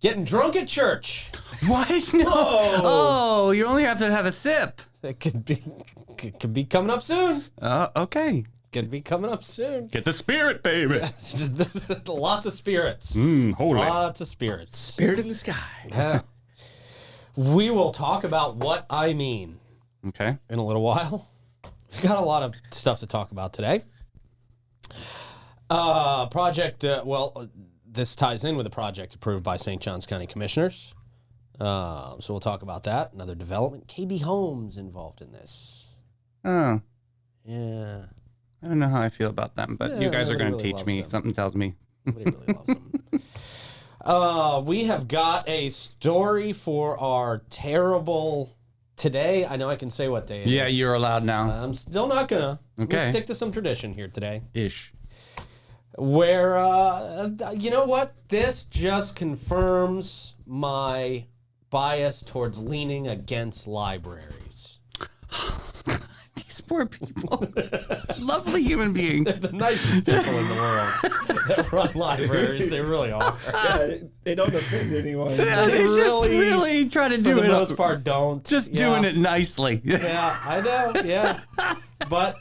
Getting drunk at church. What? No. Oh, you only have to have a sip. It could be coming up soon. Okay. Could be coming up soon. Get the spirit, baby. Lots of spirits. Holy. Lots of spirits. Spirit in the sky. Yeah. We will talk about what I mean. Okay. In a little while. We've got a lot of stuff to talk about today. This ties in with a project approved by St. Johns County Commissioners. So we'll talk about that. Another development. KB Homes involved in this. Oh. Yeah. I don't know how I feel about them, but you guys are going to teach me. Something tells me. Nobody really loves them. We have got a story for our terrible today. I know I can say what day it is. Yeah, you're allowed now. I'm still not gonna. Okay. I'm gonna stick to some tradition here today. Ish. Where, you know what? This just confirms my bias towards leaning against libraries. These poor people. Lovely human beings. They're the nicest people in the world that run libraries. They really are. Yeah, they don't offend anyone. Yeah, they just really try to do For it. the most part, don't. Just doing it nicely. Yeah, I know. Yeah. But,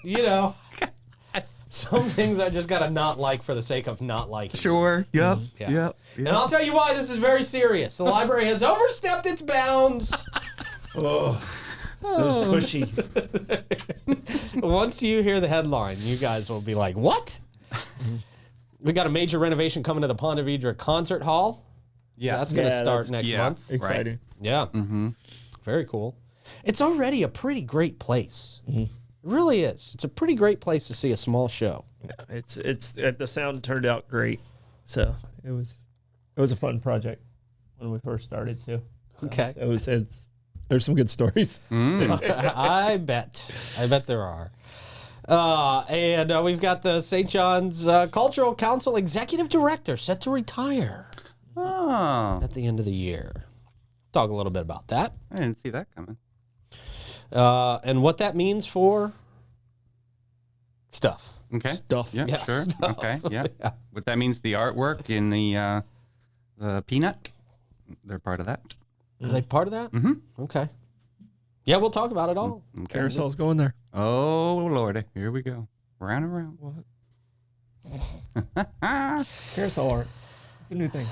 some things I just got to not like for the sake of not liking. Sure. Yep. Yeah. Yep. And I'll tell you why this is very serious. The library has overstepped its bounds. Oh, that was pushy. Once you hear the headline, you guys will be like, what? We got a major renovation coming to the Ponte Vedra Concert Hall. Yeah, that's going to start next month. Exciting. Right. Yeah. Mm-hmm. Very cool. It's already a pretty great place. Mm-hmm. It really is. It's a pretty great place to see a small show. Yeah, the sound turned out great. So it was a fun project when we first started too. Okay. There's some good stories. I bet there are. And we've got the St. John's Cultural Council Executive Director set to retire at the end of the year. Talk a little bit about that. I didn't see that coming. And what that means for stuff. Okay. Stuff. Yeah, sure. Stuff. Okay, yeah. What that means, the artwork in the Peanut, they're part of that. Are they part of that? Mm-hmm. Okay. Yeah, we'll talk about it all. Okay. Carousel's going there. Oh, Lordy. Here we go. Round and round. What? Carousel art. It's a new thing.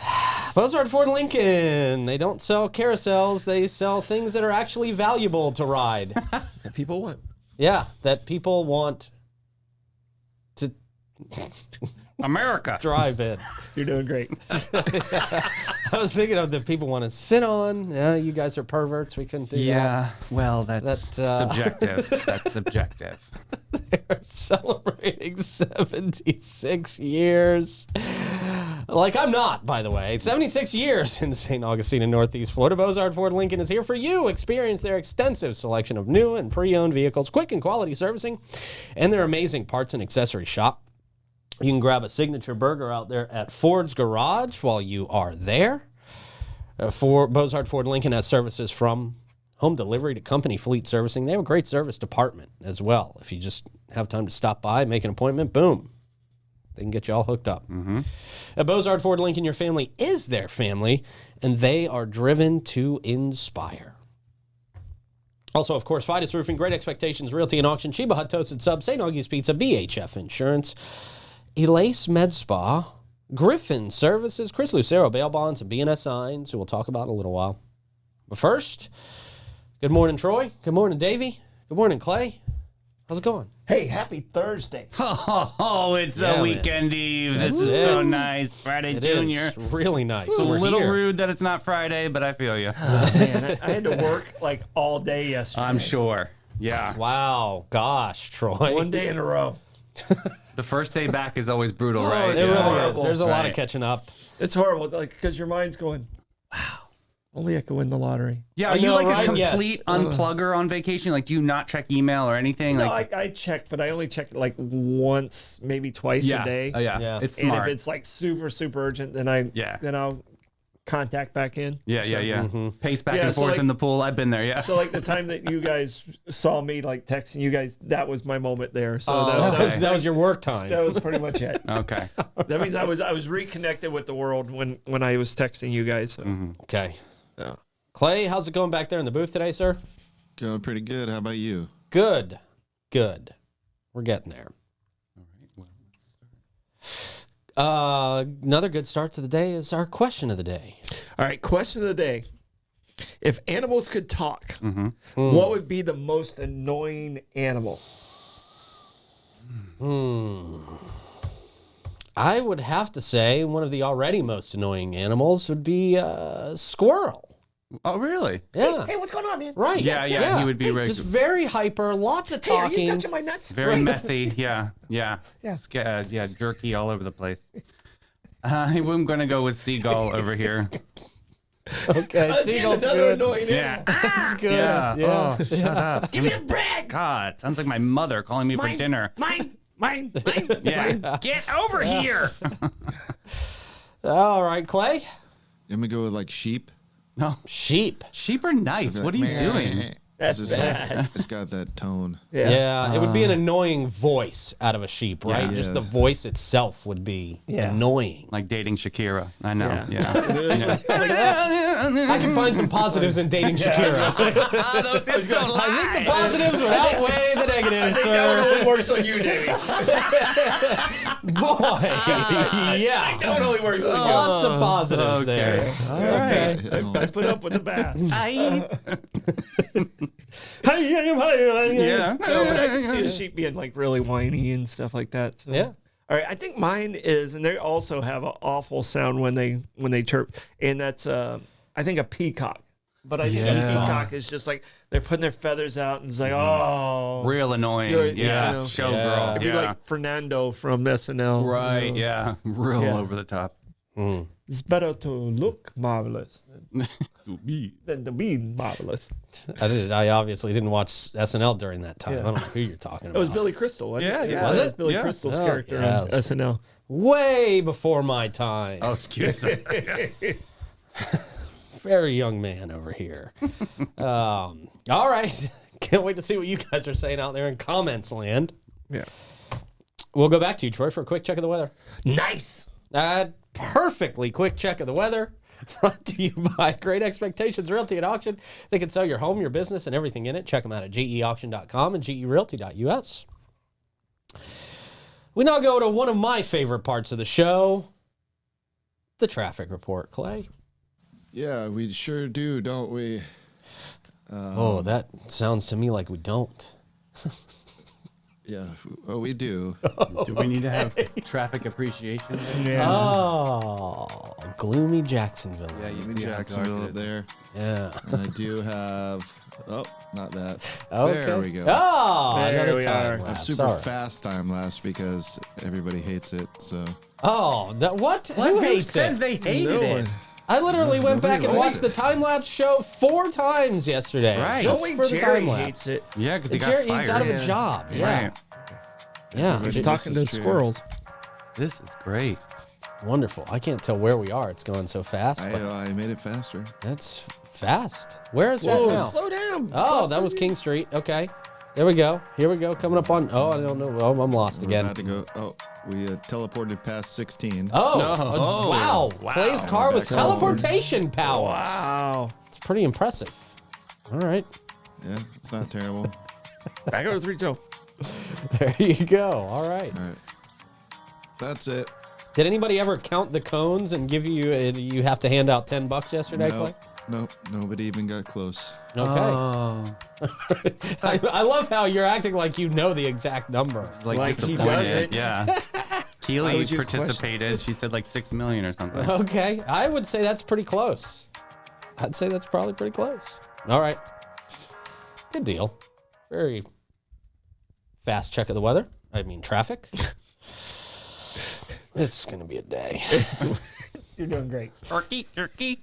Bozard Ford Lincoln. They don't sell carousels. They sell things that are actually valuable to ride. That people want. Yeah, that people want to America. drive in. You're doing great. I was thinking of the people want to sit on. Yeah, you guys are perverts. We couldn't do that. Yeah, well, that's subjective. That's subjective. They're celebrating 76 years. Like I'm not, by the way. 76 years in St. Augustine in Northeast Florida. Bozard Ford Lincoln is here for you. Experience their extensive selection of new and pre-owned vehicles, quick and quality servicing, and their amazing parts and accessory shop. You can grab a signature burger out there at Ford's Garage while you are there. Bozard Ford Lincoln has services from home delivery to company fleet servicing. They have a great service department as well. If you just have time to stop by, make an appointment, boom. They can get you all hooked up. Mm-hmm. At Bozard Ford Lincoln, your family is their family, and they are driven to inspire. Also, of course, Fidus Roofing, Great Expectations, Realty and Auction, Sheba Hut Toasted Sub, St. Augie's Pizza, BHF Insurance, Elace Med Spa, Griffin Services, Chris Lucero Bail Bonds, and BNS Signs, who we'll talk about in a little while. But first, good morning, Troy. Good morning, Davey. Good morning, Clay. How's it going? Hey, happy Thursday. Oh, it's a weekend eve. This is so nice. Friday, Junior. It's really nice. It's a little rude that it's not Friday, but I feel you. Oh, man, I had to work like all day yesterday. I'm sure. Yeah. Wow. Gosh, Troy. One day in a row. The first day back is always brutal, right? It really horrible. is. There's a lot of catching up. It's horrible, like because your mind's going, wow, only I could win the lottery. Yeah, are you like a complete unplugger on vacation? Like, do you not check email or anything? No, like, I check, but I only check like once, maybe twice a day. Yeah. It's And smart. if it's like super, super urgent, then I'll contact back in. Yeah. Pace back Yeah, and so forth like- in the pool. I've been there. Yeah. So like the time that you guys saw me like texting you guys, that was my moment there. So Oh, that, okay. That was your work time. that was pretty much it. Okay. That means I was reconnected with the world when I was texting you guys. So. Okay. Yeah. Clay, how's it going back there in the booth today, sir? Going pretty good. How about you? Good. We're getting there. Another good start to the day is our question of the day. All right, question of the day. If animals could talk, Mm-hmm. what would be the most annoying animal? I would have to say one of the already most annoying animals would be a squirrel. Oh, really? Yeah. Hey, what's going on, man? Right. Yeah, he would be Just very hyper, lots of Hey, are you talking. touching my nuts? Very methy. Yeah. Yeah. Jerky all over the place. I'm going to go with seagull over here. Okay, seagull's Another good. annoying Yeah. That's good. Yeah. Yeah. Oh, shut up. Give me the bread. God, sounds like my mother calling me for dinner. Mine. Yeah. Get over here. All right, Clay. I'm gonna go with like sheep. No. Sheep. Sheep are nice. What are you doing? That's It's just like- bad. it's got that tone. Yeah, it would be an annoying voice out of a sheep, right? Yeah. Just the voice itself would be annoying. Like dating Shakira. I know. Yeah. Yeah. I can find some positives in dating Shakira. Those hips don't I think the positives would outweigh the negatives, That sir. one only works on you, Davey. Boy, yeah. That one only works on Lots of positives there. Okay. All right. you. I put up with the bad. Yeah. No, but I can see a sheep being like really whiny and stuff like that. So. Yeah. All right, I think mine is, and they also have an awful sound when they chirp, and that's I think a peacock. But I think a peacock is just like they're putting their feathers out and it's like, oh, Real annoying. You're- Yeah. you know. Showgirl. it'd be Yeah. like Fernando from SNL. Right. you know. Yeah. Real Yeah. over the top. It's better to look marvelous To be. than to be marvelous. I obviously didn't watch SNL during that time. I don't know who you're talking It about. was Billy Crystal, wasn't Yeah, it? yeah. Was it? Billy Yeah. Crystal's Oh, character yeah, on it was- SNL. Way before my time. Oh, excuse me. Very young man over here. All right. Can't wait to see what you guys are saying out there in comments land. Yeah. We'll go back to you, Troy, for a quick check of the weather. Nice. Perfectly quick check of the weather. Brought to you by Great Expectations Realty and Auction. They can sell your home, your business, and everything in it. Check them out at geauction.com and gerealty.us. We now go to one of my favorite parts of the show, the traffic report, Clay. Yeah, we sure do, don't we? Oh, that sounds to me like we don't. Yeah, oh, we do. Do we need to have traffic appreciation? Yeah. Oh, gloomy Jacksonville. Yeah, you In see how Jacksonville dark up it is. there. Yeah. And I do have. Oh, not that. Okay. There we go. Oh, There another we time are. I have lapse. super All right. fast time lapse because everybody hates it. So Oh, that what? Who hates it? They hated No it. one. I literally went Nobody back and likes watched it. the time lapse show 4 times yesterday. Right. Just Only for the Jerry time lapse. hates it. Yeah, because he got Jerry, fired. he's out of a Yeah. job. Yeah. Right. Yeah. He's He's This talking to is true. squirrels. This is great. Wonderful. I can't tell where we are. It's going so fast. But I made it faster. that's fast. Where is Whoa, that now? slow down. Oh, that was King Street. Okay. There we go. Here we go. Coming up on. Oh, I don't know. Oh, I'm lost We're again. about to go. Oh, we teleported past 16. Oh, No. wow. Wow. Clay's car with Back on. teleportation power. Wow. It's pretty impressive. All right. Yeah, it's not terrible. Back over 3-2. There you go. All right. All right. That's it. Did anybody ever count the cones and give you, you have to hand out $10 yesterday, Clay? Nope. Nobody even got close. Okay. Oh, I love how you're acting like you know the exact number. Like he disappointed. doesn't. Yeah. Why Keely would you participated. She said like 6 million or something. Okay. I would say that's pretty close. I'd say that's probably pretty close. All right. Good deal. Very fast check of the weather. I mean, traffic. It's going to be a day. You're doing great. Jerky.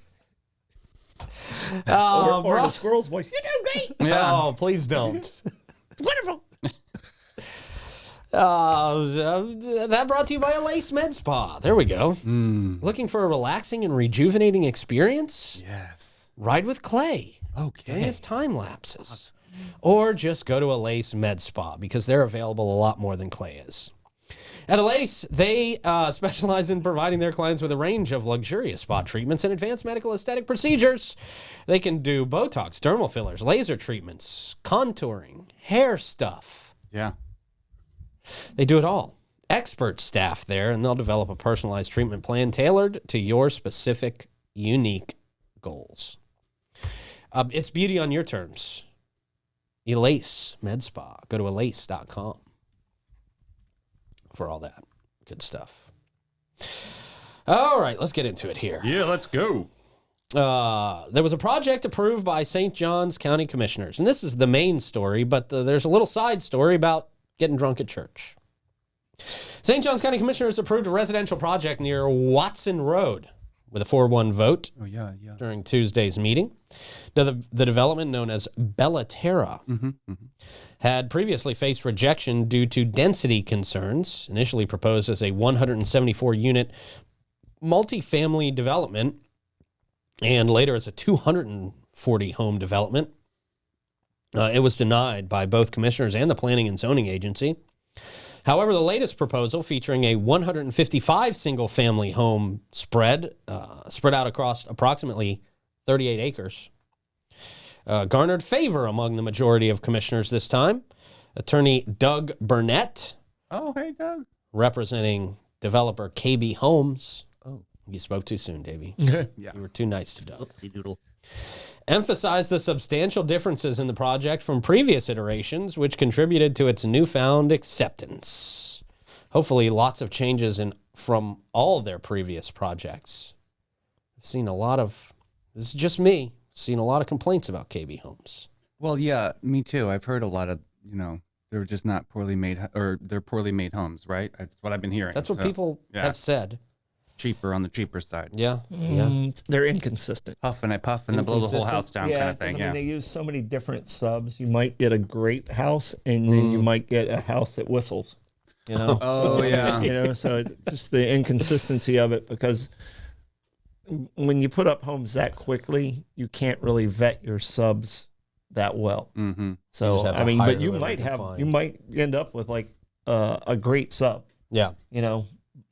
Oh, Or in bro. a squirrel's voice. You're doing great. Yeah. Oh, please don't. Wonderful. That brought to you by Lace Med Spa. There we go. Looking for a relaxing and rejuvenating experience? Yes. Ride with Clay during Okay. his time lapses. Or just go to a Lace Med Spa because they're available a lot more than Clay is. At Alace, they specialize in providing their clients with a range of luxurious spa treatments and advanced medical aesthetic procedures. They can do Botox, dermal fillers, laser treatments, contouring, hair stuff. Yeah. They do it all. Expert staff there, and they'll develop a personalized treatment plan tailored to your specific, unique goals. It's beauty on your terms. Elace Med Spa. Go to elace.com for all that good stuff. All right, let's get into it here. Yeah, let's go. There was a project approved by St. John's County Commissioners, and this is the main story, but there's a little side story about getting drunk at church. St. John's County Commissioners approved a residential project near Watson Road with a 4-1 vote during Tuesday's meeting. The development, known as Bellaterra, had previously faced rejection due to density concerns, initially proposed as a 174-unit multifamily development, and later as a 240-home development. It was denied by both commissioners and the Planning and Zoning Agency. However, the latest proposal, featuring a 155 single-family home spread out across approximately 38 acres, garnered favor among the majority of commissioners this time. Attorney Doug Burnett, Oh, hey, Doug. representing developer KB Homes. Oh, you spoke too soon, Davey. Yeah. You were too nice to Doug. Emphasized the substantial differences in the project from previous iterations, which contributed to its newfound acceptance. Hopefully, lots of changes from all their previous projects. I've seen a lot of, this is just me, seen a lot of complaints about KB Homes. Well, yeah, me too. I've heard a lot of, they're just not poorly made, or they're poorly made homes, right? That's what I've been hearing. That's what So, people yeah. have said. Cheaper on the cheaper side. Yeah, yeah. They're inconsistent. Puff and I puff and they blow the whole house down kind of thing. 'cause, Yeah. they use so many different subs. You might get a great house, and then you might get a house that whistles. You know? Oh, yeah. So it's just the inconsistency of it, because when you put up homes that quickly, you can't really vet your subs that well. Mm-hmm. So just have to I mean, hire but you whoever might you can find. you might end up with like a great sub, Yeah.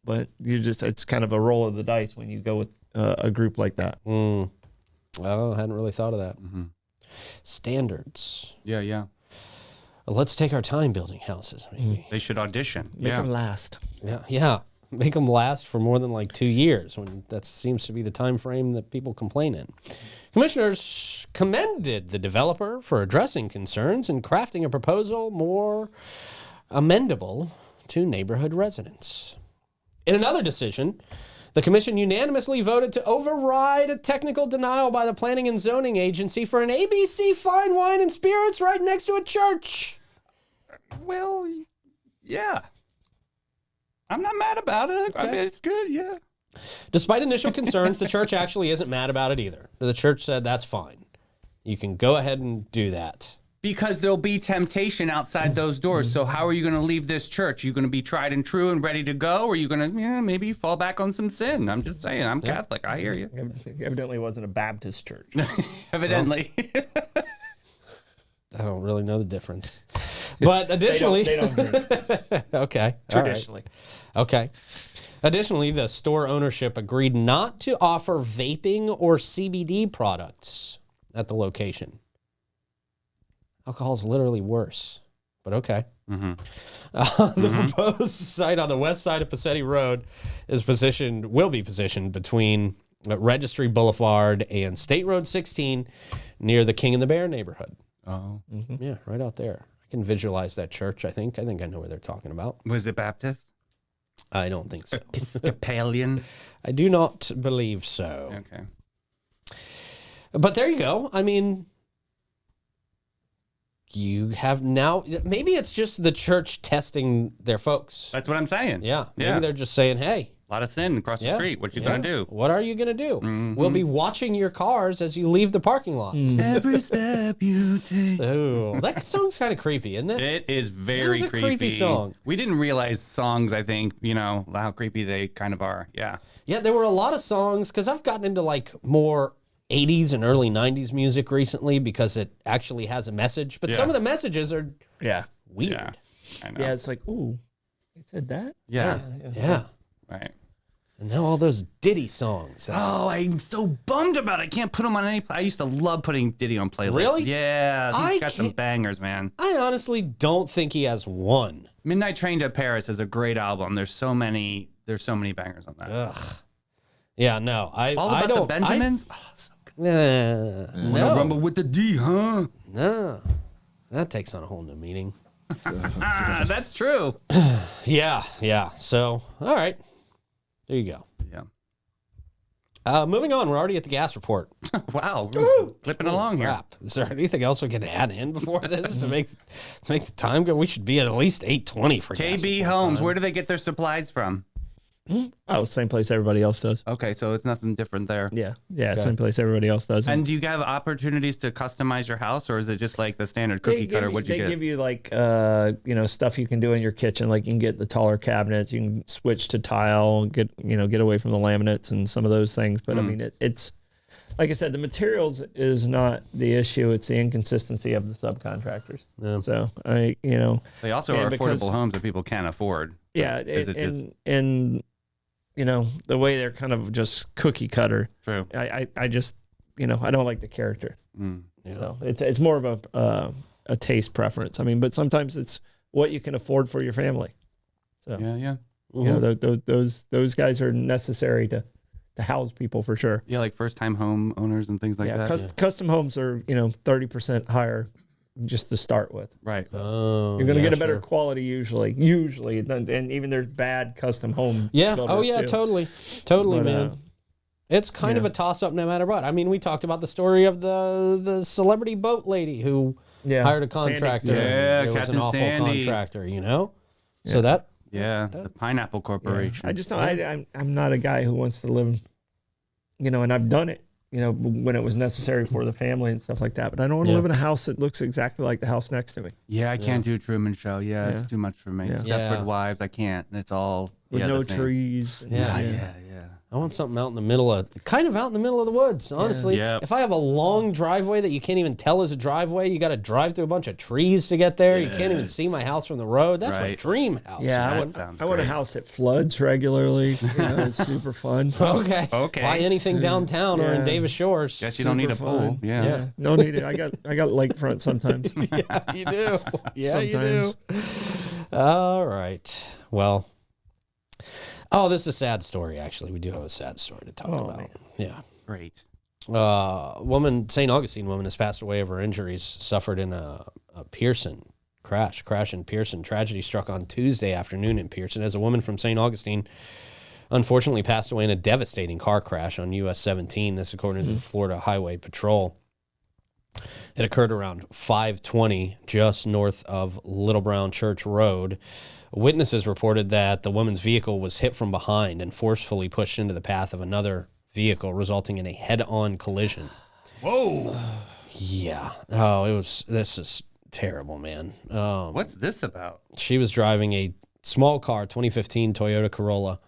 but it's kind of a roll of the dice when you go with a group like that. Oh, I hadn't really thought of that. Mm-hmm. Standards. Yeah, yeah. Well, let's take our time building houses, maybe. They should audition. Make yeah. them last. Yeah. Make them last for more than like 2 years, when that seems to be the time frame that people complain in. Commissioners commended the developer for addressing concerns and crafting a proposal more amendable to neighborhood residents. In another decision, the commission unanimously voted to override a technical denial by the Planning and Zoning Agency for an ABC Fine Wine and Spirits right next to a church. Well, yeah. I'm not mad about it. I Okay. mean, it's good, yeah. Despite initial concerns, the church actually isn't mad about it either. The church said that's fine. You can go ahead and do that. Because there'll be temptation outside those doors. So how are you going to leave this church? You going to be tried and true and ready to go? Or are you going to maybe fall back on some sin? I'm just saying. I'm Catholic. I hear you. Evidently, it wasn't a Baptist church. Evidently. I don't really know the difference. But additionally, they don't drink. okay. Traditionally. All right. Okay. Additionally, the store ownership agreed not to offer vaping or CBD products at the location. Alcohol is literally worse, but okay. The proposed site on the west side of Passetti Road will be positioned between Registry Boulevard and State Road 16 near the King and the Bear neighborhood. Oh. Yeah, right out there. I can visualize that church, I think. I know where they're talking about. Was it Baptist? I don't think so. Episcopalian? I do not believe so. Okay. But there you go. I mean, you have now, maybe it's just the church testing their folks. That's what I'm saying. Yeah. Maybe Yeah. they're just saying, hey, A lot of sin across the street. What you gonna do? What are you gonna do? We'll be watching your cars as you leave the parking lot. Every step you take. Ooh, that song's kind of creepy, isn't it? It is very It is a creepy song. We didn't realize songs, I think, how creepy they kind of are. Yeah. Yeah, there were a lot of songs, because I've gotten into like more 80s and early 90s music recently because it actually has a message. But some of the messages are weird. Yeah. I know. Yeah, it's like, ooh, they said that? Yeah. Yeah. Right. And now all those Diddy songs. Oh, I'm so bummed about it. I can't put them on any. I used to love putting Diddy on playlists. Really? Yeah, he's I got some can't- bangers, man. I honestly don't think he has one. Midnight Train to Paris is a great album. There's so many bangers on that. Ugh. Yeah, no. All I about the don't, Benjamins. Oh, so good. No. Rumble with the D, huh? No. That takes on a whole new meaning. That's true. Yeah. So, all right. There you go. Yeah. Moving on. We're already at the gas report. Wow. Clipping along here. Crap. Is there anything else we can add in before this to make the time go? We should be at least 8:20 for gas KB report Homes, time. where do they get their supplies from? Oh, same place everybody else does. Okay, so it's nothing different there. Yeah, same place everybody else does. And do you have opportunities to customize your house, or is it just like the standard cookie cutter? What'd you they get? give you like stuff you can do in your kitchen. Like you can get the taller cabinets, you can switch to tile, get away from the laminates and some of those things. But I mean, it's like I said, the materials is not the issue. It's the inconsistency of the subcontractors. Yeah. So They also are affordable homes that people can't afford. Yeah, Is it just- and the way they're kind of just cookie cutter. True. I just I don't like the character. Mm. So it's more of a taste preference. I mean, but sometimes it's what you can afford for your family. So Yeah. those guys are necessary to house people for sure. Yeah, like first time home owners and things like that. Custom homes are 30% higher just to start with. Right. Oh, You're going to get a better sure. quality usually, and even there's bad custom home. Yeah. builders Oh, yeah. too. Totally, But, man. It's kind of a toss up no matter what. I mean, we talked about the story of the celebrity boat lady who hired a contractor. Sandy. Yeah, it was Captain an awful Sandy. contractor. So that Yeah, the Pineapple Corporation. I just don't. I'm not a guy who wants to live, and I've done it, when it was necessary for the family and stuff like that. But I don't want to live in a house that looks exactly like the house next to me Yeah, I can't do Truman Show. Yeah, it's too much for me. Yeah. Stepford Yeah. Wives, I can't. It's all with the no same. trees. Yeah. I want something out in the middle of the woods, honestly. Yeah. If I have a long driveway that you can't even tell is a driveway, you got to drive through a bunch of trees to get there. You can't even see my house from the road. That's my Right. dream house. Yeah, man. sounds I want a great. house that floods regularly. It's super fun. Okay. Okay. Buy anything downtown or in Yeah. Davis Shores. Guess you don't need a Super pool. fun. Yeah. No need it. I got lakefront sometimes. Yeah, you do. Yeah, you do. Sometimes. All right. Well. Oh, this is a sad story, actually. We do have a sad story to talk about. man. Yeah. Great. St. Augustine woman has passed away of her injuries suffered in a Pearson crash in Pearson. Tragedy struck on Tuesday afternoon in Pearson as a woman from St. Augustine unfortunately passed away in a devastating car crash on US 17. This according to the Florida Highway Patrol. It occurred around 5:20 just north of Little Brown Church Road. Witnesses reported that the woman's vehicle was hit from behind and forcefully pushed into the path of another vehicle, resulting in a head-on collision. Whoa. Yeah. Oh, this is terrible, man. What's this about? She was driving a small car, 2015 Toyota Corolla,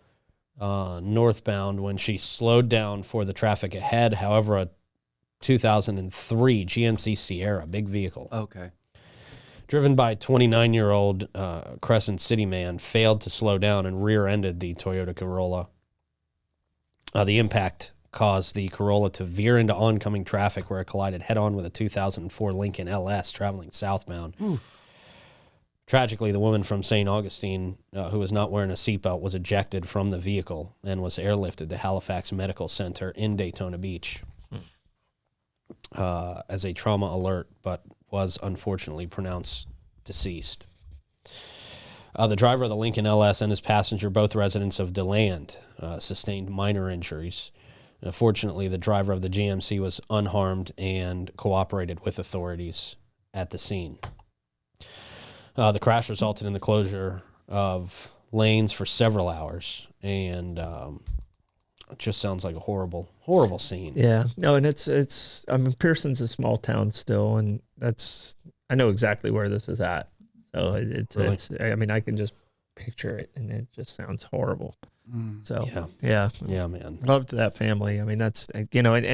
northbound when she slowed down for the traffic ahead. However, a 2003 GMC Sierra, big vehicle, Okay. driven by 29-year-old Crescent City man, failed to slow down and rear-ended the Toyota Corolla. The impact caused the Corolla to veer into oncoming traffic where it collided head-on with a 2004 Lincoln LS traveling southbound. Ooh. Tragically, the woman from St. Augustine, who was not wearing a seatbelt, was ejected from the vehicle and was airlifted to Halifax Medical Center in Daytona Beach as a trauma alert, but was unfortunately pronounced deceased. The driver of the Lincoln LS and his passenger, both residents of DeLand, sustained minor injuries. Fortunately, the driver of the GMC was unharmed and cooperated with authorities at the scene. The crash resulted in the closure of lanes for several hours, and it just sounds like a horrible, horrible scene. Yeah. No, and it's. I mean, Pearson's a small town still, and I know exactly where this is at. So Really? it's. I mean, I can just picture it, and it just sounds horrible. So Yeah, man. love to that family. I mean, that's and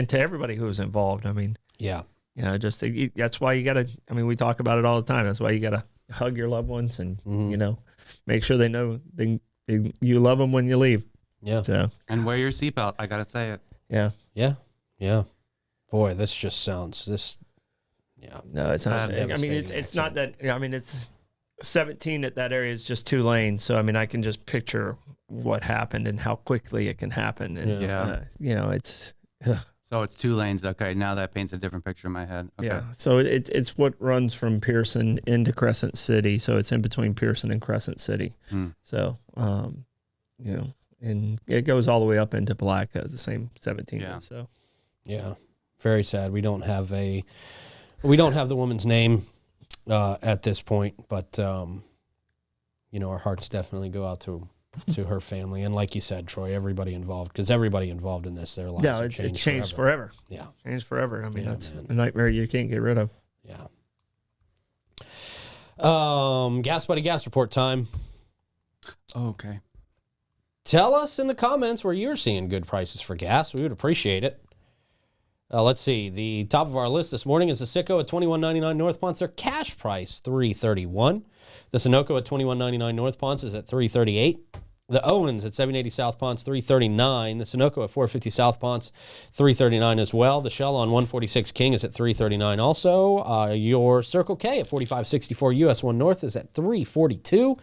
to everybody who was involved. I mean, Yeah, just that's why you gotta. I mean, we talk about it all the time. That's why you gotta hug your loved ones and make sure they know you love them when you leave. yeah, So And wear your seatbelt. I gotta say it. yeah. yeah. Boy, this just sounds Yeah, No, it's not. I mean, Devastating it's not that. I mean, it's 17 at that area is just 2 lanes. So I mean, I can just picture what happened and how quickly it can happen. And it's So it's 2 lanes. Okay, now that paints a different picture in my head. Okay. yeah. So it's what runs from Pearson into Crescent City. So it's in between Pearson and Crescent City. So and it goes all the way up into Palatka, the same 17. Yeah. So yeah. Very sad. We don't have the woman's name at this point, but our hearts definitely go out to her family, and like you said, Troy, everybody involved, because everybody involved in this, their lives have it's changed changed forever. Yeah, Changed forever. I mean, Yeah, that's man. a nightmare you can't get rid of. yeah. Gas Buddy Gas Report time. Oh, okay. Tell us in the comments where you're seeing good prices for gas. We would appreciate it. Let's see. The top of our list this morning is the Sicko at $21.99 North Ponce. Their cash price, $331. The Sunoco at $21.99 North Ponce is at $338. The Owens at 780 South Ponce, $339. The Sunoco at 450 South Ponce, $339 as well. The Shell on 146 King is at $339 also. Your Circle K at 4564 US 1 North is at $342.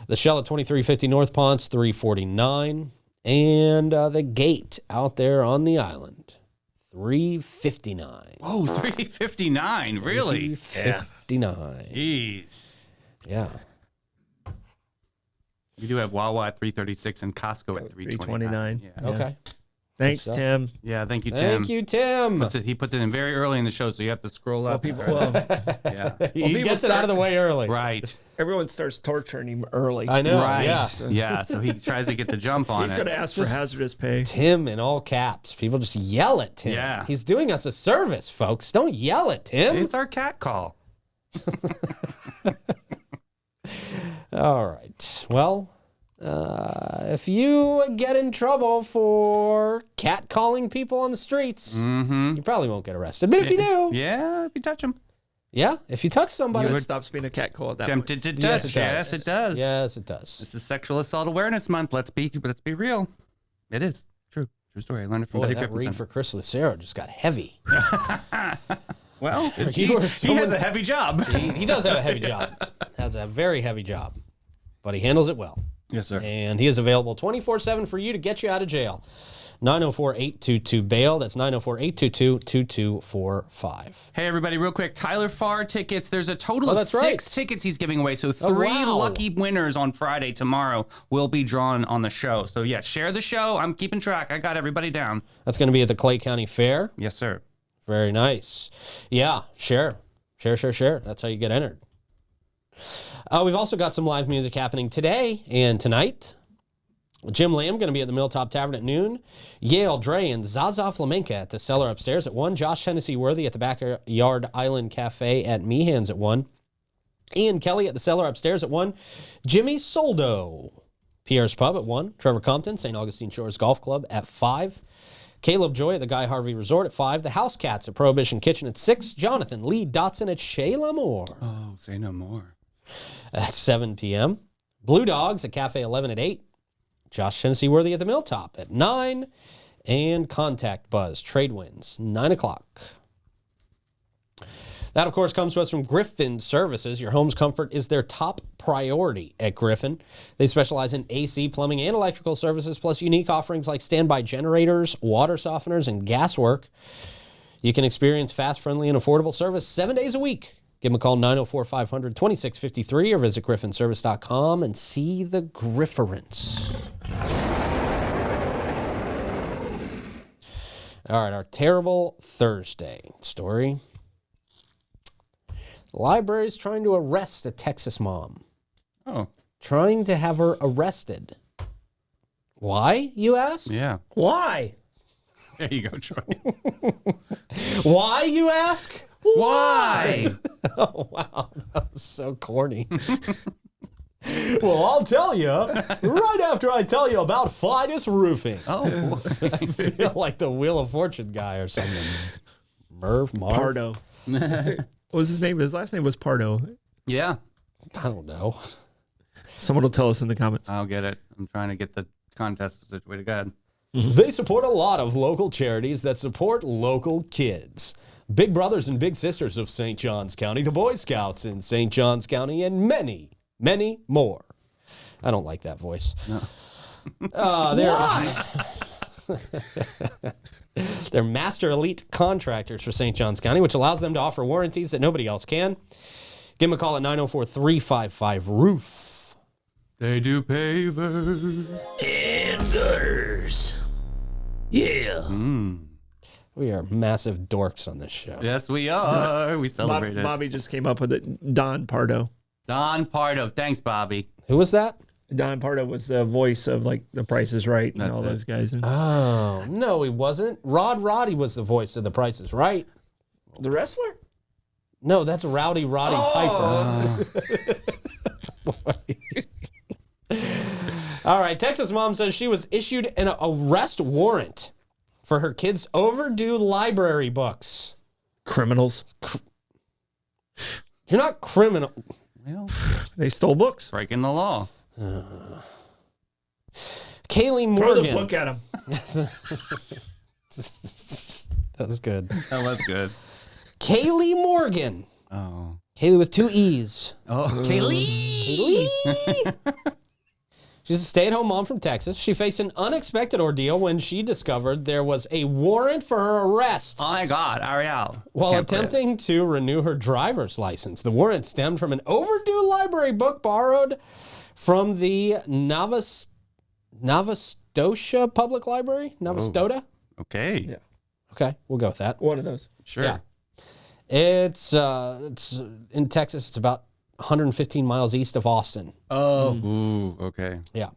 The Shell at 2350 North Ponce, $349. And the Gate out there on the island, $359. Oh, $359. Really? $359. Jeez. Yeah. We do have Wawa at $336 and Costco at $329. Yeah. Okay. Thanks, stuff. Tim. Yeah, thank you, Tim. Thank you, Tim. He puts it in very early in the show, so you have to scroll up. Well, Yeah. He gets it out of the way early. Right. everyone starts torturing him early. I know. Right. Yeah. Yeah. So he tries to get the jump on He's it. going to ask for hazardous pay. Tim in all caps. People just yell at Tim. Yeah. He's doing us a service, folks. Don't yell at Tim. It's our cat call. All right. Well, if you get in trouble for catcalling people on the streets, you probably won't get arrested. But if you do, Yeah, if you touch him. yeah, if you touch somebody, It stops being a cat call at that point. Tempted to yes, touch. it does. Yes, it does. Yes, it does. This is Sexual Assault Awareness Month. Let's be real. It is. True story. I learned it from Boy, Betty that read Christensen. for Chris Lucero just got heavy. Well, You were he has a heavy job. He does have a heavy job. Has a very heavy job, but he handles it well. Yes, sir. And he is available 24/7 for you to get you out of jail. 904-822-BAIL. That's 904-822-2245. Hey, everybody, real quick. Tyler Farr tickets. There's a total of that's 6 right. tickets he's giving away. So 3 wow. lucky winners on Friday tomorrow will be drawn on the show. So, yeah, share the show. I'm keeping track. I got everybody down. That's going to be at the Clay County Fair. Yes, sir. Very nice. Yeah, share. That's how you get entered. We've also got some live music happening today and tonight. Jim Lamb going to be at the Milltop Tavern at noon. Yale Dre and Zaza Flamenca at the Cellar upstairs at 1. Josh Tennessee Worthy at the Backyard Island Cafe at Meehan's at 1. Ian Kelly at the Cellar upstairs at 1. Jimmy Soldo, Pierre's Pub at 1. Trevor Compton, St. Augustine Shores Golf Club at 5. Caleb Joy at the Guy Harvey Resort at 5. The House Cats at Prohibition Kitchen at 6. Jonathan Lee Dotson at Chez L'Amour Oh, say no more. at 7 p.m. Blue Dogs at Cafe 11 at 8. Josh Tennessee Worthy at the Milltop at 9. And Contact Buzz Trade Winds, 9 o'clock. That, of course, comes to us from Griffin Services. Your home's comfort is their top priority at Griffin. They specialize in AC, plumbing, and electrical services, plus unique offerings like standby generators, water softeners, and gas work. You can experience fast, friendly, and affordable service 7 days a week. Give them a call, 904-500-2653, or visit griffinservice.com and see the Grifference. All right, our terrible Thursday story. The library's trying to arrest a Texas mom. Oh. trying to have her arrested. Why, you ask? Yeah. Why? There you go, Troy. Why, you ask? Why? Oh, wow. That was so corny. Well, I'll tell you right after I tell you about Fidus Roofing. Oh, I feel like the Wheel of Fortune guy or something. Marv? Pardo. What was his name? His last name was Pardo. yeah. I don't know. Someone will tell us in the comments. I'll get it. I'm trying to get the contest situated. Go ahead. They support a lot of local charities that support local kids. Big Brothers and Big Sisters of St. Johns County, the Boy Scouts in St. Johns County, and many, many more. I don't like that voice. No. They're master elite contractors for St. Johns County, which allows them to offer warranties that nobody else can. Give them a call at 904-355-ROOF. They do pavers. And gutters. Yeah. We are massive dorks on this show. Yes, we are. We celebrate it. Bobby just came up with it. Don Pardo. Don Pardo. Thanks, Bobby. Who was that? Don Pardo was the voice of like The Price is Right and That's all it. those guys. Oh, no, he wasn't. Roddy was the voice of The Price is Right. The wrestler? No, that's Rowdy Roddy Piper. All right, Texas mom says she was issued an arrest warrant for her kids' overdue library books. Criminals. You're not criminal. Well, They stole books. breaking the law. Kaylee Throw Morgan. the book at him. That was good. That was good. Kaylee Morgan. Oh. Kaylee with 2 E's. Oh, Kaylee. She's a stay-at-home mom from Texas. She faced an unexpected ordeal when she discovered there was a warrant for her arrest Oh my God, Ariel. while Can't believe it. attempting to renew her driver's license. The warrant stemmed from an overdue library book borrowed from the Nova Scotia Public Library. Nova Scotia? Okay. Yeah. Okay, we'll go with that. One of those. Sure. Yeah. It's in Texas. It's about 115 miles east of Austin. Oh. Ooh, okay. Yeah.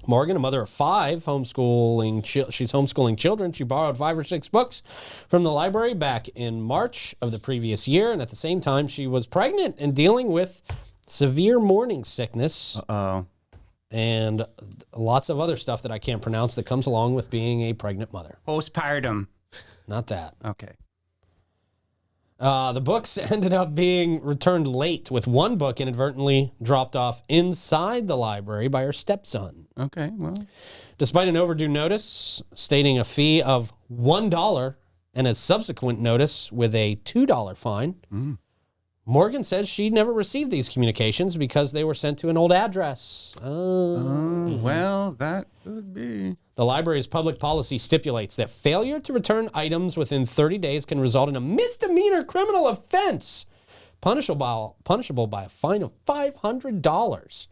Morgan, a mother of 5, she's homeschooling children. She borrowed 5 or 6 books from the library back in March of the previous year. And at the same time, she was pregnant and dealing with severe morning sickness Oh. and lots of other stuff that I can't pronounce that comes along with being a pregnant mother. Postpartum. Not that. Okay. The books ended up being returned late, with one book inadvertently dropped off inside the library by her stepson. Okay. Well. Despite an overdue notice stating a fee of $1 and a subsequent notice with a $2 fine, Morgan says she never received these communications because they were sent to an old address. Well, that could be. The library's public policy stipulates that failure to return items within 30 days can result in a misdemeanor criminal offense, punishable by a fine of $500.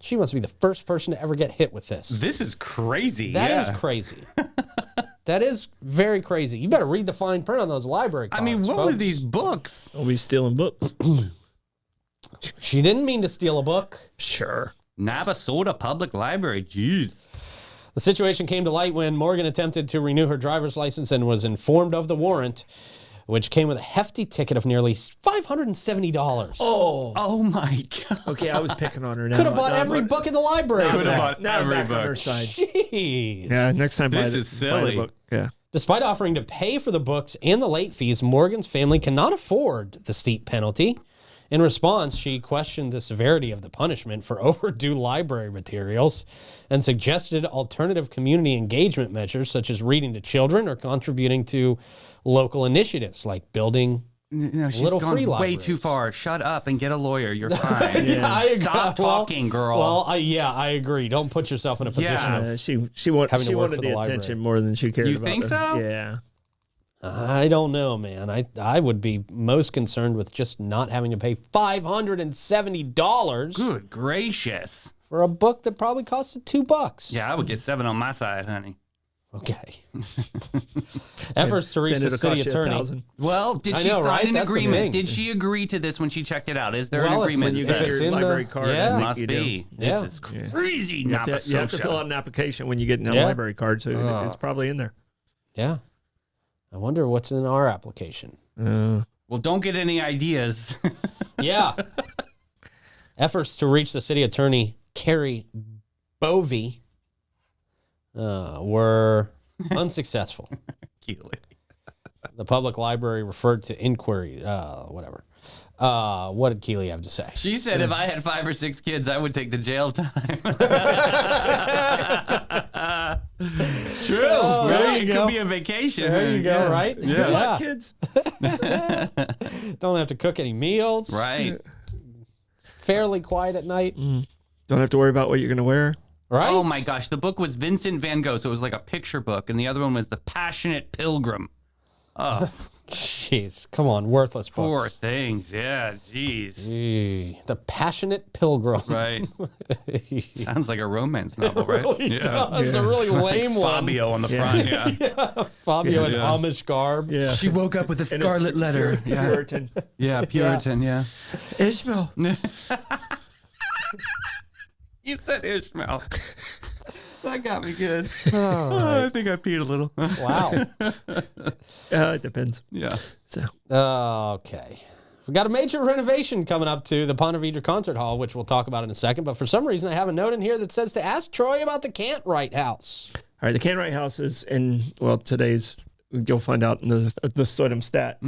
She must be the first person to ever get hit with this. This is crazy. That is crazy. That is very crazy. You better read the fine print on those library cards. I mean, what folks. were these books? I'll be stealing books. She didn't mean to steal a book. Sure. Navasota Public Library. Jeez. The situation came to light when Morgan attempted to renew her driver's license and was informed of the warrant, which came with a hefty ticket of nearly $570. Oh my God. Okay, I was picking on her now. Could have bought every book in the library. Could have Now bought I'm every back on her book. side. Jeez. Yeah, next time This buy is buy the silly. book. Yeah. Despite offering to pay for the books and the late fees, Morgan's family cannot afford the steep penalty. In response, she questioned the severity of the punishment for overdue library materials and suggested alternative community engagement measures such as reading to children or contributing to local initiatives like building. No, she's Little gone free way libraries. too far. Shut up and get a lawyer. You're fine. I agree. Stop Well- talking, girl. Well, I agree. Don't put yourself in a position Yeah. of. She Having to work wanted for the the library. attention more than she cared You about. think so? Yeah. I don't know, man. I would be most concerned with just not having to pay $570 Good gracious. for a book that probably cost $2. Yeah, I would get 7 on my side, honey. Okay. Efforts to reach Then the it'll city cost you attorney. $1,000. Well, did I she know, sign right? an That's the thing. agreement? Did she agree to this when she checked it out? Is there Well, an it's agreement? when You If get it's your in the- library card. yeah. I think Must you do. be. Yeah. This is crazy. You have to fill out an application when you get a Yeah. library card, so it's probably in there. Yeah. I wonder what's in our application. Well, don't get any ideas. Yeah. Efforts to reach the city attorney, Carrie Bovey, were unsuccessful. Keely. The public library referred to inquiry, whatever. What did Keely have to say? She said if I had 5 or 6 kids, I would take the jail time. True. Oh, there Right? you It go. could be a vacation. There you go, right? Good Yeah. luck, kids. Don't have to cook any meals. Right. Fairly quiet at night. Don't have to worry about what you're going to wear. Right? Oh my gosh, the book was Vincent van Gogh, so it was like a picture book, and the other one was The Passionate Pilgrim. Oh, Jeez. Come on. Worthless poor books. things. Yeah, jeez. Gee, The Passionate Pilgrim. Right. Sounds like a romance novel, right? Really does. A really lame one. Fabio on the front, yeah. Fabio in Yeah. Amish garb. Yeah. She woke up with a scarlet letter. Yeah, Puritan. yeah, Puritan, yeah. Ishmael. You said Ishmael. That got me good. All I think I peed a little. right. Wow. It depends. Yeah. So Okay. We got a major renovation coming up to the Ponte Vedra Concert Hall, which we'll talk about in a second. But for some reason, I have a note in here that says to ask Troy about the Cantwright House. all right, the Canwright House is in today's. You'll find out in the Studham stat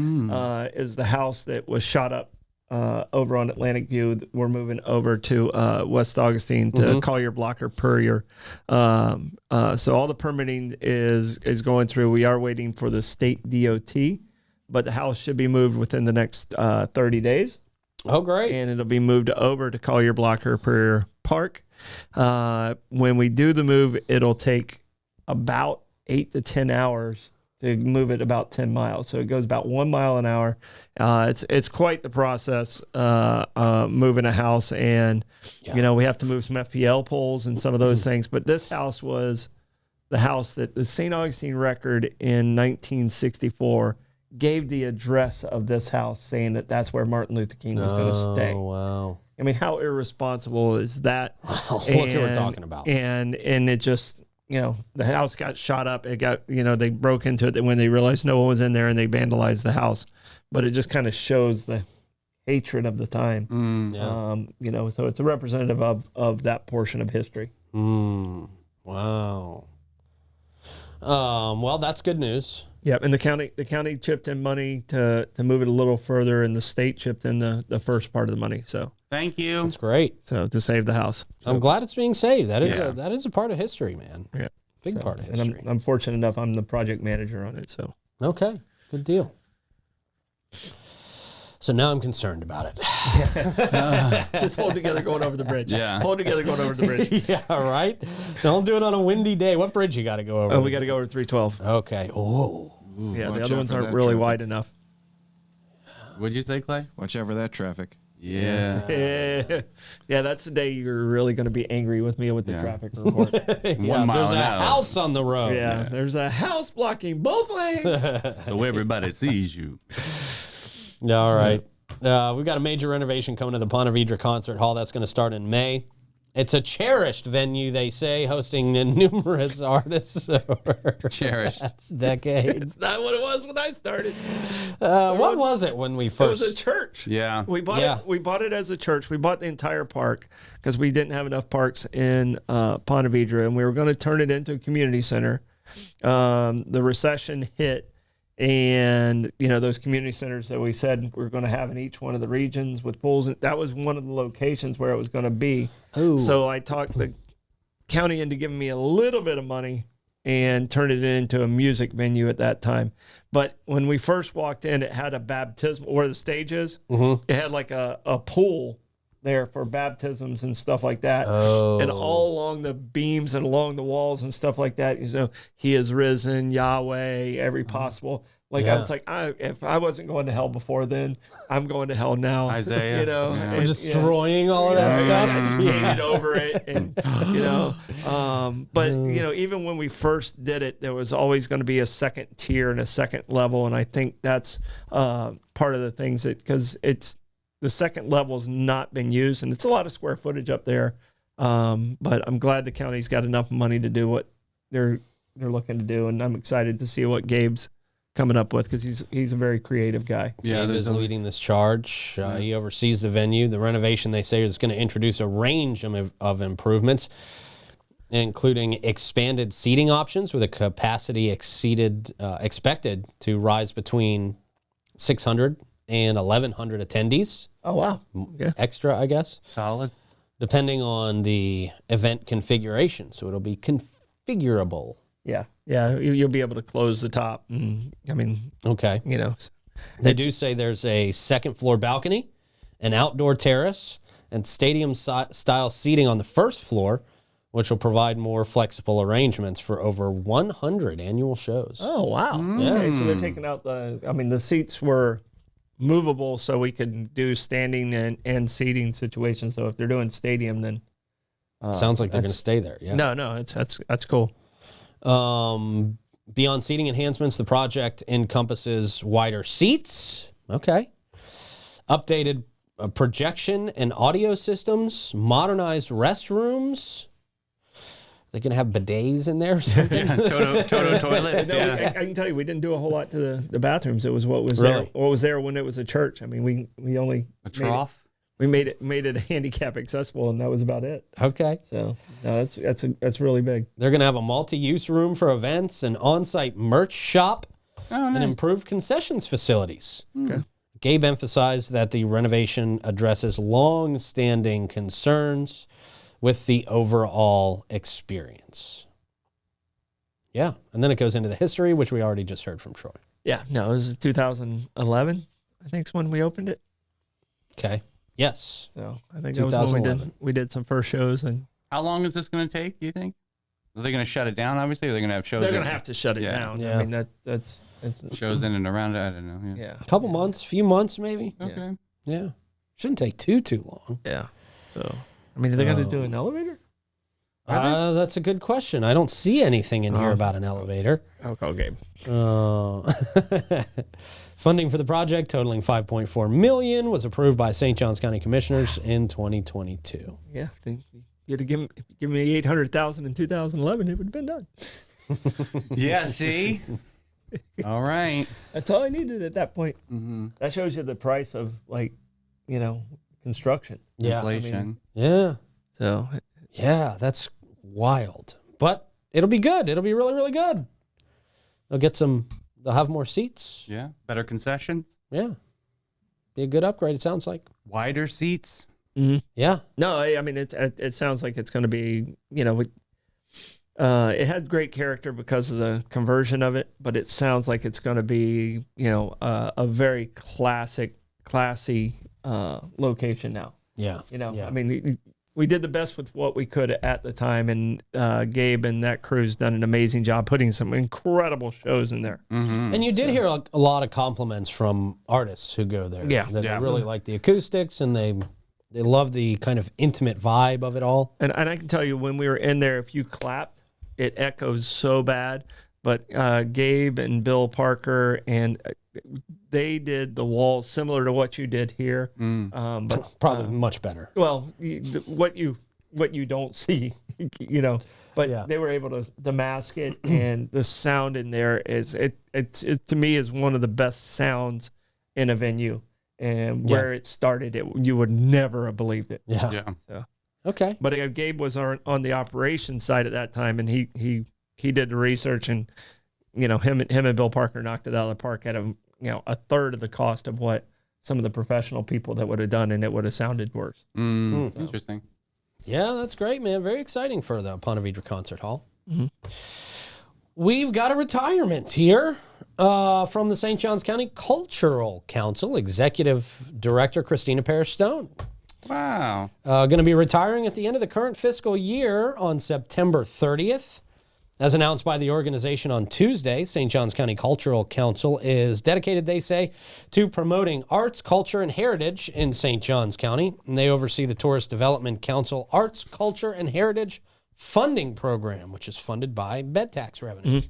is the house that was shot up over on Atlantic View. We're moving over to West Augustine to Collier Blocker Purrier. So all the permitting is going through. We are waiting for the state DOT, but the house should be moved within the next 30 days. Oh, great. And it'll be moved over to Collier Blocker Purrier Park. When we do the move, it'll take about 8 to 10 hours to move it about 10 miles. So it goes about 1 mile an hour. It's quite the process moving a house. And, we have to move some FPL poles and some of those things. But this house was the house that the St. Augustine record in 1964 gave the address of this house, saying that that's where Martin Luther King was going to stay. Oh, wow. I mean, how irresponsible is that? Look who we're talking about. And it just, the house got shot up. It got, they broke into it when they realized no one was in there and they vandalized the house. But it just kind of shows the hatred of the time. Yeah. So it's a representative of that portion of history. Wow. Well, that's good news. Yeah, and the county chipped in money to move it a little further, and the state chipped in the first part of the money. So Thank you. That's great. to save the house. So, I'm glad it's being saved. That is Yeah. that is a part of history, man. yeah, Big part of and history. I'm fortunate enough. I'm the project manager on it. So Okay, good deal. So now I'm concerned about it. just hold together going over the bridge. Yeah. Hold together going over the bridge. Yeah, right. Don't do it on a windy day. What bridge you got to go over? Oh, we got to go over 312. Okay. Oh, Yeah, Watch the other out ones for aren't that really traffic. wide enough. What'd you say, Clay? Watch out for that traffic. Yeah. Yeah, that's the day you're really going to be angry with me with the Yeah. traffic report. yeah. mile There's a an hour. house on the road. Yeah, there's a house blocking both lanes. So everybody sees you. Yeah, all right. We've got a major renovation coming to the Ponte Vedra Concert Hall. That's going to start in May. It's a cherished venue, they say, hosting numerous artists over Cherished. past decades. It's not what it was when I started. What was it when we It first? was a church. Yeah. We bought Yeah. it. We bought it as a church. We bought the entire park because we didn't have enough parks in Ponte Vedra, and we were going to turn it into a community center. The recession hit, and those community centers that we said we're going to have in each one of the regions with pools. That was one of the locations where it was going to be. Oh. So I talked the county into giving me a little bit of money and turned it into a music venue at that time. But when we first walked in, it had a baptismal, where the stage is. It had like a pool there for baptisms and stuff like that. Oh. And all along the beams and along the walls and stuff like that, he is risen, Yahweh, every possible. Like Yeah. I was like, if I wasn't going to hell before then, I'm going to hell now. Isaiah. You know, Yeah. and- Destroying all of that stuff. I just painted over it, and you know, but you know, even when we first did it, there was always going to be a second tier and a second level, and I think that's part of the things that because it's the second level has not been used, and it's a lot of square footage up there. But I'm glad the county's got enough money to do what they're looking to do, and I'm excited to see what Gabe's coming up with because he's a very creative guy. Yeah, Dave is leading this charge. He oversees the venue. The renovation, they say, is going to introduce a range of improvements, including expanded seating options with a capacity expected to rise between 600 and 1,100 attendees. Oh wow! Okay. Extra, I guess, Solid. depending on the event configuration. So it'll be configurable. Yeah, you'll be able to close the top, and I mean, Okay. you know, They do say there's a second floor balcony, an outdoor terrace, and stadium style seating on the first floor, which will provide more flexible arrangements for over 100 annual shows. oh wow. Okay, so they're taking out the seats were movable so we could do standing and seating situations. So if they're doing stadium, then Sounds like they're going to stay there. Yeah. no, that's cool. Beyond seating enhancements, the project encompasses wider seats. Okay. Updated projection and audio systems, modernized restrooms. They're going to have bidets in there or something. Yeah, Toto toilets. No, Yeah. I can tell you, we didn't do a whole lot to the bathrooms. It was what was Really? there. What was there when it was a church. I mean, we only A trough. made it handicap accessible, and that was about it. Okay. So no, that's really big. They're going to have a multi-use room for events, an on-site merch shop, Oh, and nice. improved concessions facilities. Okay. Gabe emphasized that the renovation addresses long-standing concerns with the overall experience. Yeah, and then it goes into the history, which we already just heard from Troy. Yeah, no, it was 2011. I think is when we opened it. Okay. Yes. So I think that was when 2011. we did some first shows, and How long is this going to take, do you think? Are they going to shut it down, obviously? Or are they going to have shows? they're in- going to have to shut it Yeah. down. Yeah. I mean that's shows in and around it. I don't know. Yeah. yeah. A couple months, few months maybe. Okay. Yeah. Shouldn't take too long. Yeah. So I mean, are they going to do an elevator? That's a good question. I don't see anything in here Oh. about an elevator. I'll call Gabe. Funding for the project, totaling $5.4 million, was approved by St. Johns County Commissioners in 2022. Yeah, I think you'd have given me 800,000 in 2011, it would have been done. Yeah, see? All right. That's all I needed at that point. Mm-hmm. That shows you the price of construction. Yeah. Inflation. Yeah. So Yeah, that's wild. But it'll be good. It'll be really, really good. They'll have more seats. Yeah. Better concessions. Yeah. Be a good upgrade, it sounds like. Wider seats. Yeah. no, I mean it sounds like it's going to be it had great character because of the conversion of it, but it sounds like it's going to be a very classy location now. Yeah. Yeah. I I mean, we did the best with what we could at the time, and Gabe and that crew's done an amazing job putting some incredible shows in there. Mm-hmm. And you did hear a lot of compliments from artists who go there. Yeah. That Yeah. they really like the acoustics and they love the kind of intimate vibe of it all. And I can tell you, when we were in there, if you clapped, it echoes so bad. But Gabe and Bill Parker, and they did the walls similar to what you did here. But Probably much better. well, what you don't see, But Yeah. they were able to mask it, and the sound in there is it to me is one of the best sounds in a venue. And where it started, you would never have believed it. Yeah. Yeah. Okay. But Gabe was on the operations side at that time, and he did the research, and him and Bill Parker knocked it out of the park at a third of the cost of what some of the professional people that would have done, and it would have sounded worse. Interesting. Yeah, that's great, man. Very exciting for the Ponte Vedra Concert Hall. We've got a retirement here from the St. Johns County Cultural Council, Executive Director Christina Parrish-Stone. Wow. Going to be retiring at the end of the current fiscal year on September 30th. As announced by the organization on Tuesday, St. Johns County Cultural Council is dedicated, they say, to promoting arts, culture, and heritage in St. Johns County. And they oversee the Tourist Development Council Arts, Culture, and Heritage Funding Program, which is funded by bed tax revenue.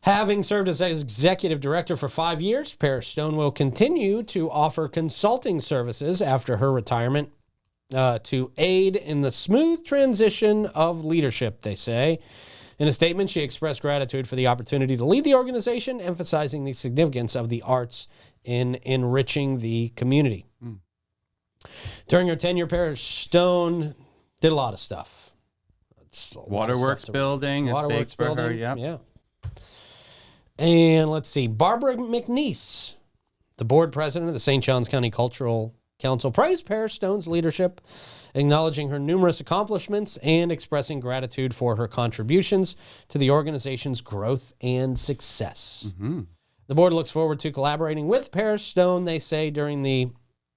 Having served as executive director for 5 years, Paris Stone will continue to offer consulting services after her retirement to aid in the smooth transition of leadership, they say. In a statement, she expressed gratitude for the opportunity to lead the organization, emphasizing the significance of the arts in enriching the community. During her tenure, Paris Stone did a lot of stuff. Waterworks building. Waterworks big for her, building, yeah. yeah. And let's see, Barbara McNeese, the board president of the St. Johns County Cultural Council, praised Paris Stone's leadership, acknowledging her numerous accomplishments and expressing gratitude for her contributions to the organization's growth and success. The board looks forward to collaborating with Paris Stone, they say, during the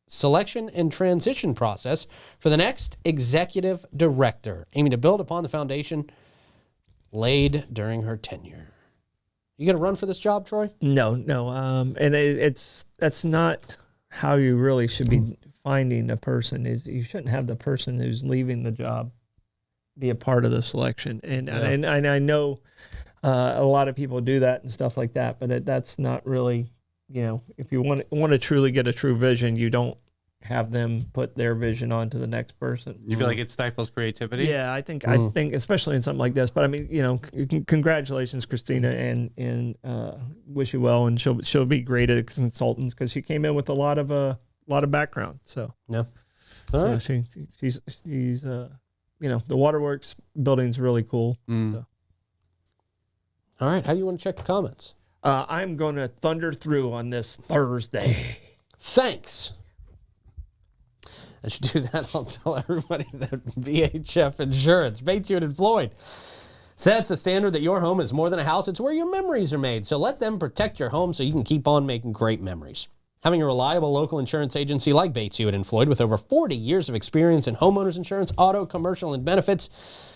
selection and transition process for the next executive director, aiming to build upon the foundation laid during her tenure. You going to run for this job, Troy? No. And that's not how you really should be finding a person. Is you shouldn't have the person who's leaving the job be a part of the selection. And I know a lot of people do that and stuff like that, but that's not really, if you want to truly get a true vision, you don't have them put their vision onto the next person. You feel like it stifles creativity? Yeah, I think especially in something like this. But I mean, congratulations, Christina, and wish you well. And she'll be great as a consultant because she came in with a lot of background. So Yeah. so right. she's the Waterworks building's really cool. So. All right. How do you want to check the comments? I'm going to thunder through on this Thursday. Thanks. I should do that. I'll tell everybody that VHF Insurance, Bates, Hewitt, and Floyd, sets a standard that your home is more than a house. It's where your memories are made. So let them protect your home so you can keep on making great memories. Having a reliable local insurance agency like Bates, Hewitt, and Floyd with over 40 years of experience in homeowners insurance, auto, commercial, and benefits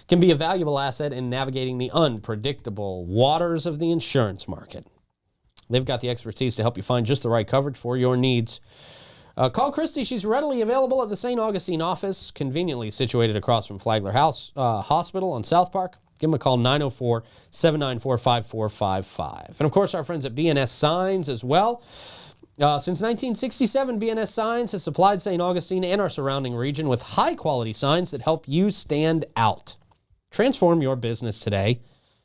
can be a valuable asset in navigating the unpredictable waters of the insurance market. They've got the expertise to help you find just the right coverage for your needs. Call Christy. She's readily available at the St. Augustine office, conveniently situated across from Flagler House Hospital on South Park. Give them a call, 904-794-5455. And, of course, our friends at BNS Signs as well. Since 1967, BNS Signs has supplied St. Augustine and our surrounding region with high-quality signs that help you stand out. Transform your business today.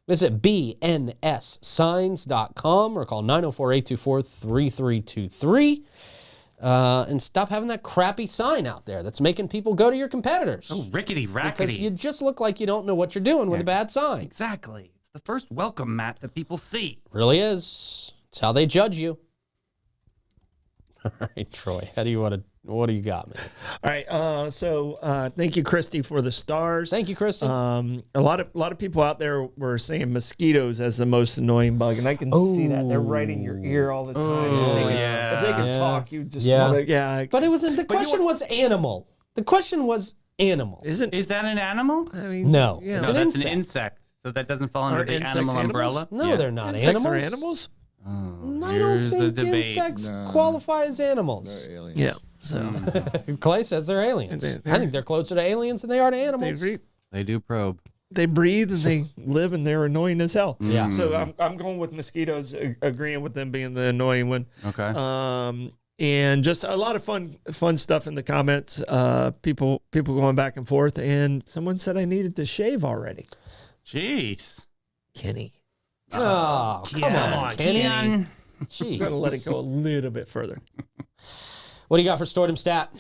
Visit bnssigns.com or call 904-824-3323. And stop having that crappy sign out there that's making people go to your competitors. Oh, rickety, rackety. Because you just look like you don't know what you're doing with a bad sign. Exactly. It's the first welcome mat that people see. Really is. It's how they judge you. All right, Troy, what do you got, man? All right. So thank you, Christy, for the stars. Thank you, Kristen. A lot of people out there were saying mosquitoes as the most annoying bug, and I can see that they're right in your ear all the time. If they could talk, you just want to, But it was the question was animal. The question was animal. Is that an animal? I mean, No, yeah. it's No, an that's insect. an insect. So that doesn't fall under Are the insects animal animals? umbrella? No, Yeah. they're not Insects animals. are animals. I don't Here's the think debate. insects qualify as animals. They're aliens. Yeah. So Clay says they're aliens. I think they're closer to aliens than they are to animals. They do probe. they breathe and they live and they're annoying as hell. Yeah. So I'm going with mosquitoes, agreeing with them being the annoying one. Okay. And just a lot of fun stuff in the comments. People going back and forth, and someone said I needed to shave already. Kenny. Oh, come on, Kenny. Ken. Jeez. I'm gonna let it go a little bit further. What do you got for Stordom Stat?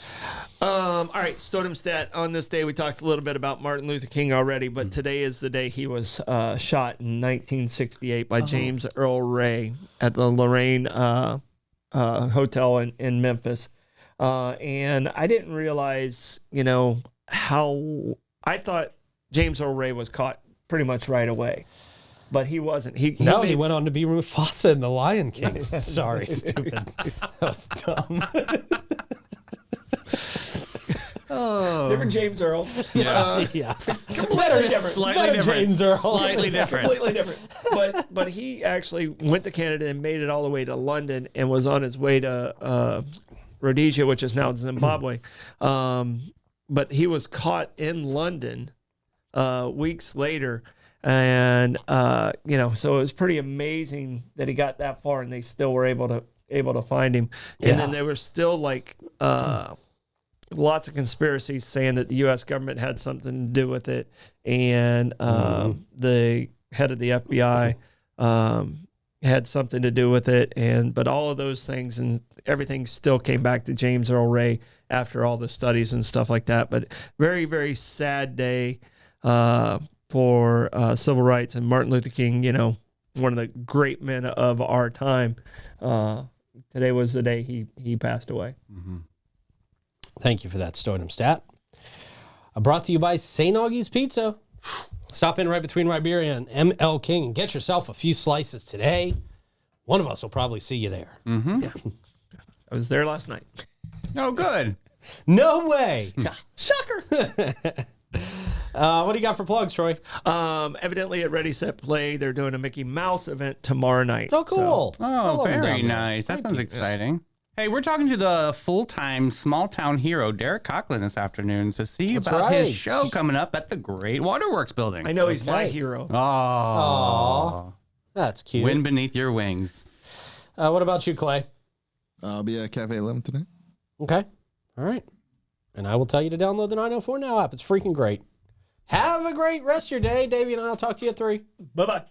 All right, Stordom Stat. On this day, we talked a little bit about Martin Luther King already, but today is the day he was shot in 1968 by James Earl Ray at the Lorraine Hotel in Memphis. And I didn't realize, how I thought James Earl Ray was caught pretty much right away. But he wasn't. He went on to be Mufasa in The Lion King. Sorry, stupid. That was dumb. different James Earl. Yeah. Completely different. Slightly different. James Earl. Slightly different. Completely different. But he actually went to Canada and made it all the way to London and was on his way to Rhodesia, which is now Zimbabwe. But he was caught in London weeks later. And, so it was pretty amazing that he got that far and they still were able to find him. And then there were still like lots of conspiracies saying that the U.S. government had something to do with it. And the head of the FBI had something to do with it. But all of those things and everything still came back to James Earl Ray after all the studies and stuff like that. But very, very sad day for civil rights, and Martin Luther King, one of the great men of our time. Today was the day he passed away. Mm-hmm. Thank you for that Stoneham stat. Brought to you by St. Augie's Pizza. Stop in right between Riberia and M.L. King and get yourself a few slices today. One of us will probably see you there. Mm-hmm. Yeah. I was there last night. Oh, good. No way. Shocker. What do you got for plugs, Troy? Evidently at Ready, Set, Play, they're doing a Mickey Mouse event tomorrow night. Oh, cool. Oh, I love them very down there. nice. That Thank sounds you. exciting. Hey, we're talking to the full-time small-town hero, Derek Coughlin, this afternoon to see That's about right. his show coming up at the Great Waterworks building. I know he's my Okay. hero. Oh. That's cute. Wind beneath your wings. What about you, Clay? I'll be at Cafe 11 tonight. Okay. All right. And I will tell you to download the 904 Now app. It's freaking great. Have a great rest of your day. Davey and I will talk to you at 3. Bye-bye.